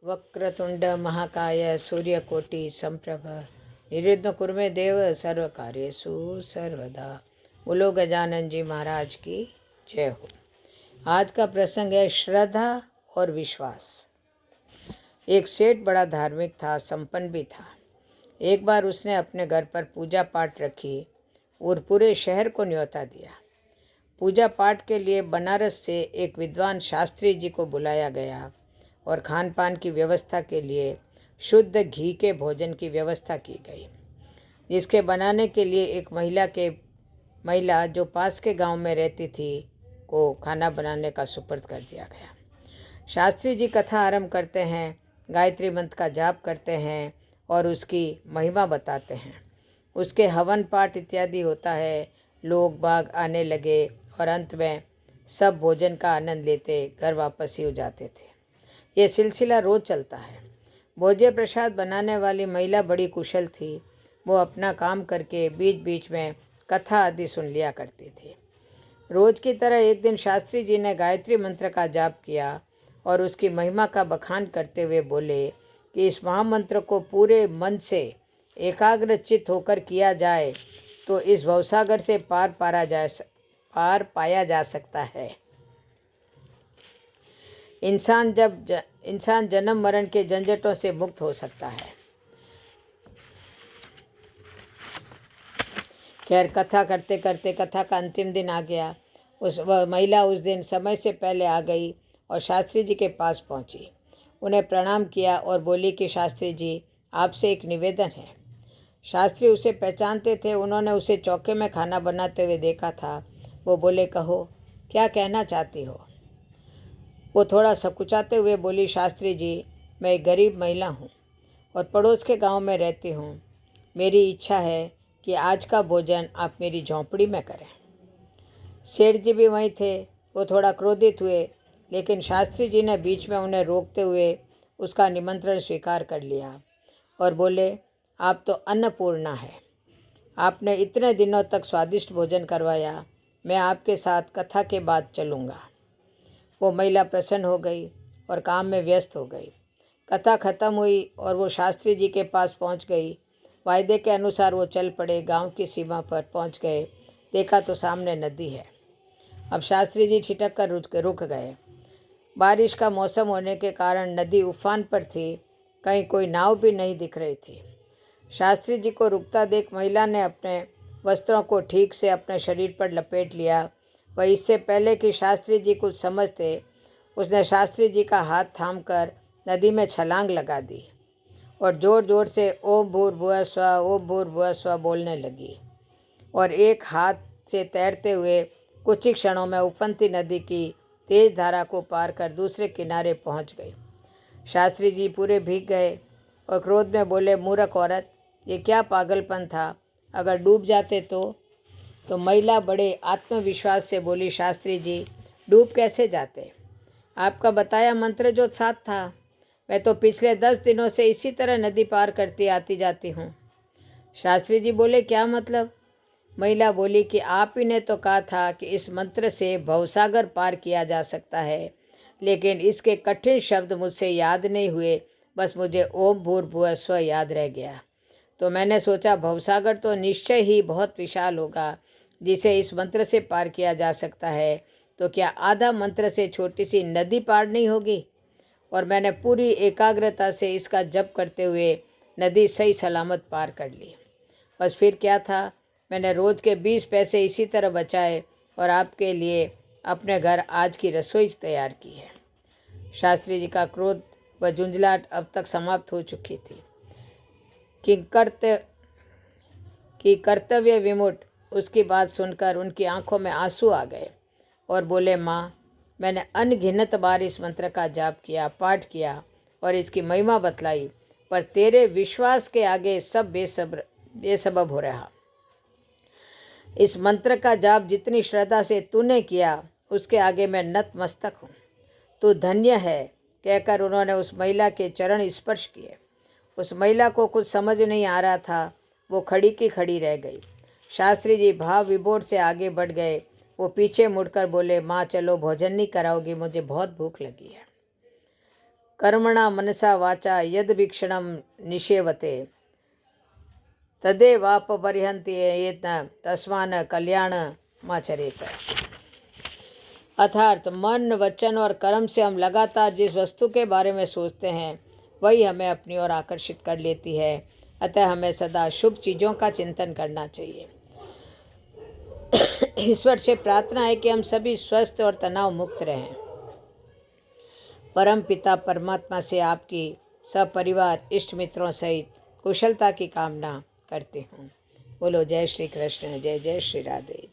वक्रतुंड महाकाय सूर्यकोटि संप्रभ निर्विघ्नं कुरु मे देव सर्वकार्येषु सर्वदा। बोलो गजानन जी महाराज की जय हो। आज का प्रसंग है श्रद्धा और विश्वास। एक सेठ बड़ा धार्मिक था, संपन्न भी था। एक बार उसने अपने घर पर पूजा पाठ रखी और पूरे शहर को न्योता दिया। पूजा पाठ के लिए बनारस से एक विद्वान शास्त्री जी को बुलाया गया और खान पान की व्यवस्था के लिए शुद्ध घी के भोजन की व्यवस्था की गई, जिसके बनाने के लिए एक महिला जो पास के गांव में रहती थी को खाना बनाने का सुपुर्द कर दिया गया। शास्त्री जी कथा आरंभ करते हैं, गायत्री मंत्र का जाप करते हैं और उसकी महिमा बताते हैं। उसके हवन पाठ इत्यादि होता है। लोग बाग आने लगे और अंत में सब भोजन का आनंद लेते घर वापस ही हो जाते थे। ये सिलसिला रोज चलता है। भोज्य प्रसाद बनाने वाली महिला बड़ी कुशल थी। वो अपना काम करके बीच बीच में कथा आदि सुन लिया करती थी। रोज की तरह एक दिन शास्त्री जी ने गायत्री मंत्र का जाप किया और उसकी महिमा का बखान करते हुए बोले कि इस महामंत्र को पूरे मन से एकाग्रचित्त होकर किया जाए तो इस भवसागर से पार पाया जा सकता है। इंसान जन्म मरण के झंझटों से मुक्त हो सकता है। खैर, कथा करते करते कथा का अंतिम दिन आ गया। वह महिला उस दिन समय से पहले आ गई और शास्त्री जी के पास पहुंची। उन्हें प्रणाम किया और बोली कि शास्त्री जी, आपसे एक निवेदन है। शास्त्री उसे पहचानते थे। उन्होंने उसे चौके में खाना बनाते हुए देखा था। वो बोले, कहो, क्या कहना चाहती हो? वो थोड़ा सकुचाते हुए बोली, शास्त्री जी, मैं एक गरीब महिला हूँ और पड़ोस के गांव में रहती हूँ। मेरी इच्छा है कि आज का भोजन आप मेरी झोंपड़ी में करें। सेठ जी भी वहीं थे। वो थोड़ा क्रोधित हुए, लेकिन शास्त्री जी ने बीच में उन्हें रोकते हुए उसका निमंत्रण स्वीकार कर लिया और बोले, आप तो अन्नपूर्णा है। आपने इतने दिनों तक स्वादिष्ट भोजन करवाया। मैं आपके साथ कथा के बाद चलूँगा। वो महिला प्रसन्न हो गई और काम में व्यस्त हो गई। कथा खत्म हुई और वो शास्त्री जी के पास पहुंच गई। वायदे के अनुसार वो चल पड़े। गांव की सीमा पर पहुंच गए। देखा तो सामने नदी है। अब शास्त्री जी ठिठक कर रुक गए। बारिश का मौसम होने के कारण नदी उफान पर थी। कहीं कोई नाव भी नहीं दिख रही थी। शास्त्री जी को रुकता देख महिला ने अपने वस्त्रों को ठीक से अपने शरीर पर लपेट लिया। वह इससे पहले कि शास्त्री जी कुछ समझते, उसने शास्त्री जी का हाथ थामकर नदी में छलांग लगा दी और ज़ोर ज़ोर से ओम भूर्भुवः स्वः, ओम भूर्भुवः स्वः बोलने लगी और एक हाथ से तैरते हुए कुछ ही क्षणों में उफनती नदी की तेज धारा को पार कर दूसरे किनारे पहुंच गई। शास्त्री जी पूरे भीग गए और क्रोध में बोले, मूर्ख औरत, ये क्या पागलपन था? अगर डूब जाते तो महिला बड़े आत्मविश्वास से बोली, शास्त्री जी, डूब कैसे जाते? आपका बताया मंत्र जो साथ था। मैं तो पिछले 10 दिनों से इसी तरह नदी पार करती आती जाती हूँ। शास्त्री जी बोले, क्या मतलब? महिला बोली कि आप ही ने तो कहा था कि इस मंत्र से भवसागर पार किया जा सकता है, लेकिन इसके कठिन शब्द मुझसे याद नहीं हुए। बस मुझे ओम भूर्भुवः स्वः याद रह गया। तो मैंने सोचा भवसागर तो निश्चय ही बहुत विशाल होगा, जिसे इस मंत्र से पार किया जा सकता है। तो क्या आधा मंत्र से छोटी सी नदी पार नहीं होगी? और मैंने पूरी एकाग्रता से इसका जप करते हुए नदी सही सलामत पार कर ली। बस फिर क्या था, मैंने रोज़ के 20 पैसे इसी तरह बचाए और आपके लिए अपने घर आज की रसोई तैयार की है। शास्त्री जी का क्रोध व झुंझलाहट अब तक समाप्त हो चुकी थी कि कर्तव्य विमुट उसकी बात सुनकर उनकी आंखों में आंसू आ गए और बोले, माँ, मैंने अनगिनत बार इस मंत्र का जाप किया, पाठ किया और इसकी महिमा बतलाई, पर तेरे विश्वास के आगे सब बेसबब हो रहा। इस मंत्र का जाप जितनी श्रद्धा से तूने किया, उसके आगे मैं नतमस्तक हूँ। तू धन्य है, कहकर उन्होंने उस महिला के चरण स्पर्श किए। उस महिला को कुछ समझ नहीं आ रहा था। वो खड़ी की खड़ी रह गई। शास्त्री जी भाव विभोर से आगे बढ़ गए। वो पीछे मुड़कर बोले, माँ चलो, भोजन नहीं कराओगी? मुझे बहुत भूख लगी है। कर्मणा मनसा वाचा यद वीक्षणम निषेवते तदेवापरिहन्ति येन तस्मान कल्याण माचरेत। अर्थात मन, वचन और कर्म से हम लगातार जिस वस्तु के बारे में सोचते हैं वही हमें अपनी ओर आकर्षित कर लेती है। अतः हमें सदा शुभ चीज़ों का चिंतन करना चाहिए। ईश्वर से प्रार्थना है कि हम सभी स्वस्थ और तनाव मुक्त रहें। परम पिता परमात्मा से आपकी सपरिवार इष्ट मित्रों सहित कुशलता की कामना करती हूँ। बोलो जय श्री कृष्ण, जय जय श्री राधे।